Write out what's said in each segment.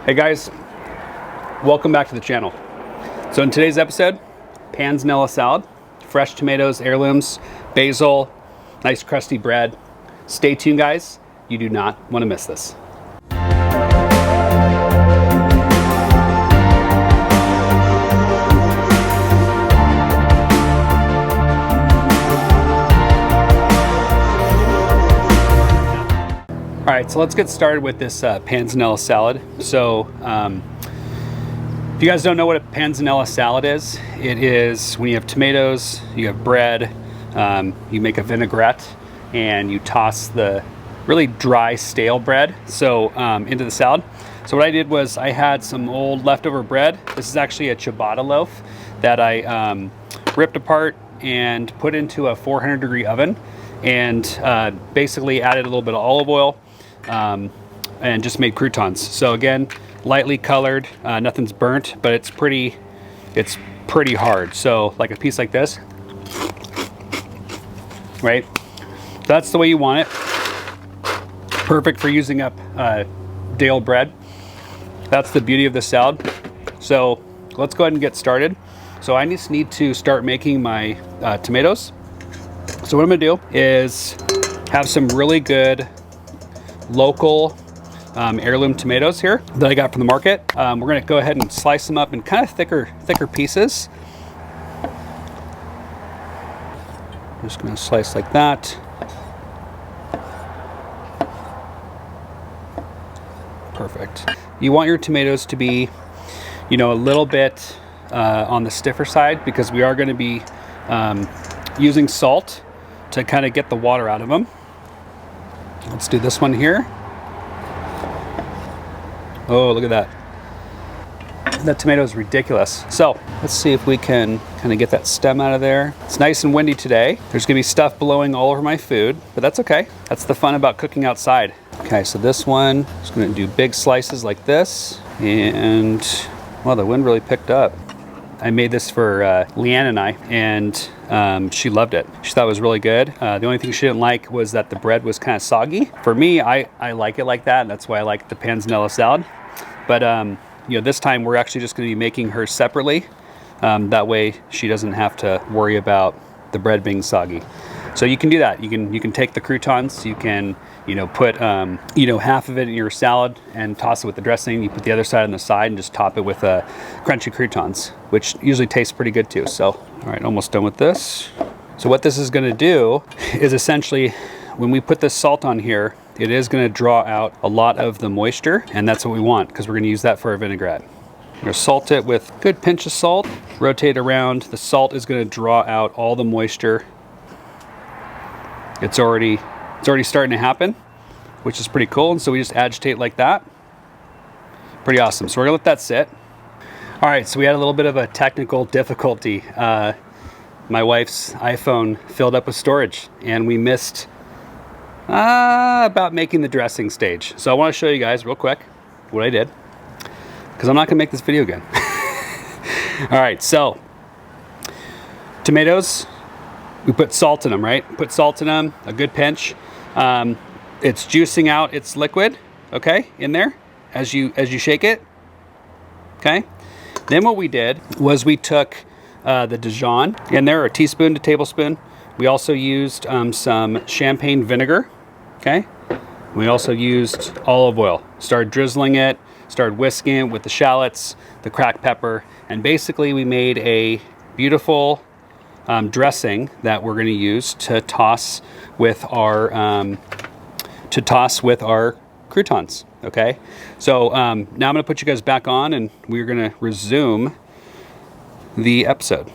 Hey guys, welcome back to the channel. So in today's episode, Panzanella Salad, fresh tomatoes, heirlooms, basil, nice crusty bread. Stay tuned guys, you do not want to miss this. All right, so let's get started with this Panzanella salad. So if you guys don't know what a Panzanella salad is, it is when you have tomatoes, you have bread, you make a vinaigrette, and you toss the really dry, stale bread into the salad. So what I did was I had some old leftover bread. This is actually a ciabatta loaf that I ripped apart and put into a 400-degree oven, and basically added a little bit of olive oil, and just made croutons. So again, lightly colored, nothing's burnt, but it's pretty hard. So like a piece like this, right? That's the way you want it. Perfect for using up day-old bread. That's the beauty of the salad. So let's go ahead and get started. So I just need to start making my tomatoes. So what I'm gonna do is have some really good local heirloom tomatoes here that I got from the market. We're gonna go ahead and slice them up in kind of thicker pieces. Just gonna slice like that. Perfect. You want your tomatoes to be, a little bit on the stiffer side, because we are gonna be using salt to kind of get the water out of them. Let's do this one here. Oh, look at that. That tomato is ridiculous. So let's see if we can kind of get that stem out of there. It's nice and windy today. There's gonna be stuff blowing all over my food, but that's okay. That's the fun about cooking outside. Okay, so this one, I'm just gonna do big slices like this. And, well, the wind really picked up. I made this for Leanne and I, and she loved it. She thought it was really good. The only thing she didn't like was that the bread was kind of soggy. For me, I like it like that, and that's why I like the Panzanella salad. But this time we're actually just going to be making hers separately. That way she doesn't have to worry about the bread being soggy. So you can do that. You can take the croutons. You can put half of it in your salad and toss it with the dressing. You put the other side on the side and just top it with crunchy croutons, which usually tastes pretty good too. So all right, almost done with this. So what this is going to do is essentially, when we put this salt on here, it is going to draw out a lot of the moisture, and that's what we want, because we're going to use that for our vinaigrette. We're going to salt it with a good pinch of salt, rotate around. The salt is going to draw out all the moisture. It's already starting to happen, which is pretty cool. And so we just agitate like that. Pretty awesome. So we're gonna let that sit. All right, so we had a little bit of a technical difficulty. My wife's iPhone filled up with storage, and we missed about making the dressing stage. So I want to show you guys real quick what I did, because I'm not gonna make this video again. All right, so tomatoes, we put salt in them, right? Put salt in them, a good pinch. It's juicing out its liquid, okay, in there as you shake it, okay? Then what we did was we took the Dijon in there, a teaspoon to tablespoon. We also used some champagne vinegar, okay? We also used olive oil. Started drizzling it, started whisking it with the shallots, the cracked pepper, and basically we made a beautiful dressing that we're going to use to toss with our croutons. Okay, so now I'm going to put you guys back on, and we're going to resume the episode.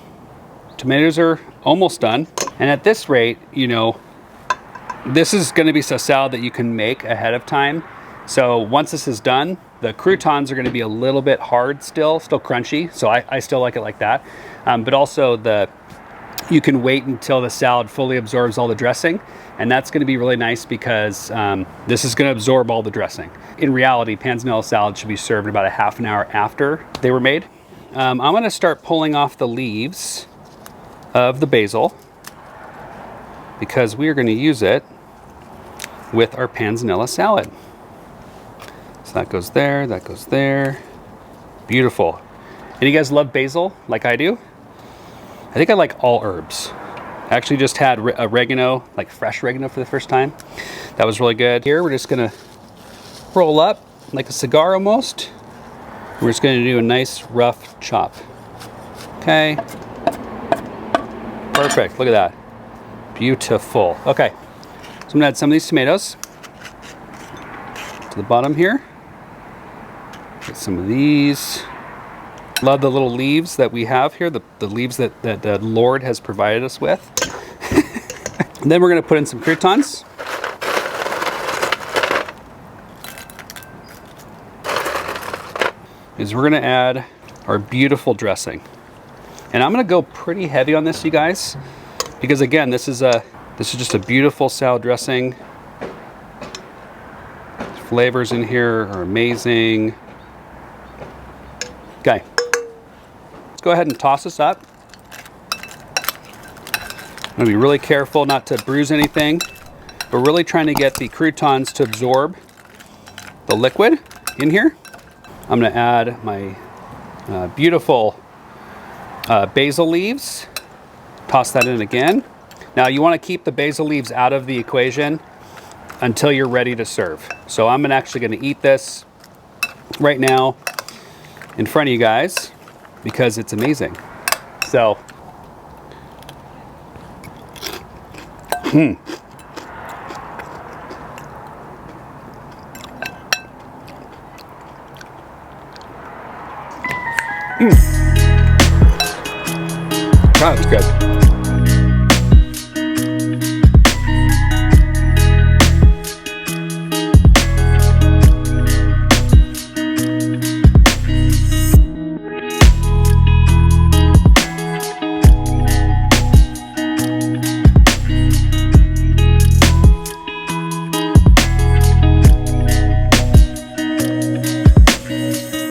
Tomatoes are almost done, and at this rate, this is going to be a salad that you can make ahead of time. So once this is done, the croutons are going to be a little bit hard, still crunchy. So I still like it like that, but also you can wait until the salad fully absorbs all the dressing, and that's going to be really nice, because this is going to absorb all the dressing. In reality, Panzanella salad should be served about a half an hour after they were made. I'm going to start pulling off the leaves of the basil, because we are going to use it with our Panzanella salad. So that goes there, that goes there. Beautiful. And you guys love basil like I do? I think I like all herbs. I actually just had oregano, like fresh oregano for the first time. That was really good. Here we're just gonna roll up like a cigar almost. We're just gonna do a nice rough chop. Okay. Perfect, look at that. Beautiful. Okay, so I'm gonna add some of these tomatoes to the bottom here. Get some of these. Love the little leaves that we have here, the leaves that the Lord has provided us with. And then we're gonna put in some croutons. We're gonna add our beautiful dressing. And I'm gonna go pretty heavy on this, you guys, because again, this is just a beautiful salad dressing. Flavors in here are amazing. Okay, let's go ahead and toss this up. I'm gonna be really careful not to bruise anything. We're really trying to get the croutons to absorb the liquid in here. I'm gonna add my beautiful basil leaves. Toss that in again. Now you wanna keep the basil leaves out of the equation until you're ready to serve. So I'm actually gonna eat this right now in front of you guys because it's amazing. So, That was good.